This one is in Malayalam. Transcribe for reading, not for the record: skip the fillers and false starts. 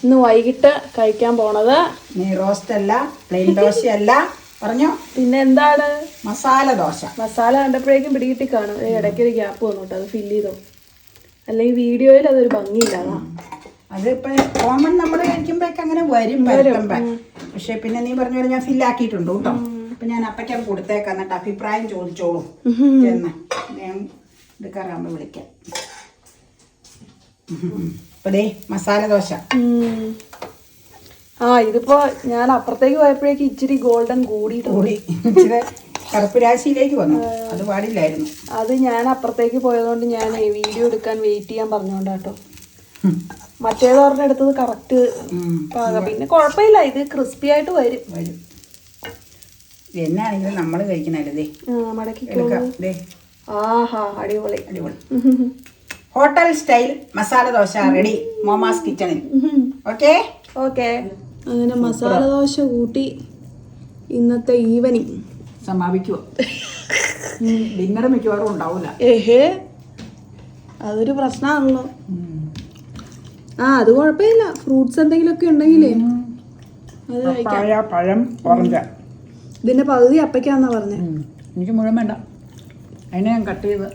ഇന്ന് വൈകിട്ട് കഴിക്കാൻ പോണത് നെയ് റോസ്റ്റ് അല്ല, പ്ലെയിൻ ദോശയല്ല, പറഞ്ഞോ. പിന്നെ എന്താണ്? മസാല ദോശ. മസാല കണ്ടപ്പോഴേക്കും പിടികിട്ടി കാണും. ഇടയ്ക്ക് ഒരു ഗ്യാപ്പ് വന്നോട്ടോ, അത് ഫില്ല് ചെയ്തോ, അല്ലെങ്കിൽ വീഡിയോയിൽ അതൊരു ഭംഗിയില്ലാതാ. അതിപ്പോ കോമൺ നമ്മൾ കഴിക്കുമ്പോഴൊക്കെ അങ്ങനെ വരും വരുമ്പോ. പക്ഷെ പിന്നെ നീ പറഞ്ഞ പോലെ ഞാൻ ഫില്ലാക്കിയിട്ടുണ്ട് കേട്ടോ. അപ്പൊ ഞാൻ അപ്പയ്ക്കാൻ കൊടുത്തേക്കാം, എന്നിട്ട് അഭിപ്രായം ചോദിച്ചോളൂ എന്ന് ഞാൻ എടുക്കാറാകുമ്പോ വിളിക്കാം. അപ്പൊ ദേ മസാല ദോശ. ഇതിപ്പോ ഞാൻ അപ്പുറത്തേക്ക് പോയപ്പോഴേക്ക് ഇച്ചിരി ഗോൾഡൻ കൂടി ഇച്ചിരി കറുപ്പ് രാശിയിലേക്ക് വന്നു. അത് പാടില്ലായിരുന്നു. അത് ഞാൻ അപ്പുറത്തേക്ക് പോയതുകൊണ്ട് ഞാൻ വീഡിയോ എടുക്കാൻ വെയിറ്റ് ചെയ്യാൻ പറഞ്ഞോണ്ടാട്ടോ. മറ്റേത് പറഞ്ഞ എടുത്തത് കറക്റ്റ് പാകം. പിന്നെ കുഴപ്പമില്ല, ഇത് ക്രിസ്പി ആയിട്ട് വരും. എന്നാണെങ്കിലും നമ്മൾ കഴിക്കണല്ലേ. മടക്കി. ആഹാ, അടിപൊളി അടിപൊളി. Hotel style masala dosa ready മോമാസ് കിച്ചണിൽ. Okay okay. അങ്ങനെ മസാല ദോശ കൂട്ടി ഇന്നത്തെ ഈവനിങ് സമാപിക്കുവോ? ഡിന്നർ മിക്കവാറും ഉണ്ടാവൂല. അതൊരു പ്രശ്നമാണല്ലോ. അത് കുഴപ്പമില്ല. ഫ്രൂട്ട്സ് എന്തെങ്കിലുമൊക്കെ ഉണ്ടെങ്കിലേ അത് കഴിക്കാം. പഴം, ഓറഞ്ച്. ഇതിന്റെ പകുതി അപ്പയ്ക്കാന്നാ പറഞ്ഞേ. എനിക്ക് മുഴുവൻ വേണ്ട, അതിനെ ഞാൻ കട്ട് ചെയ്ത്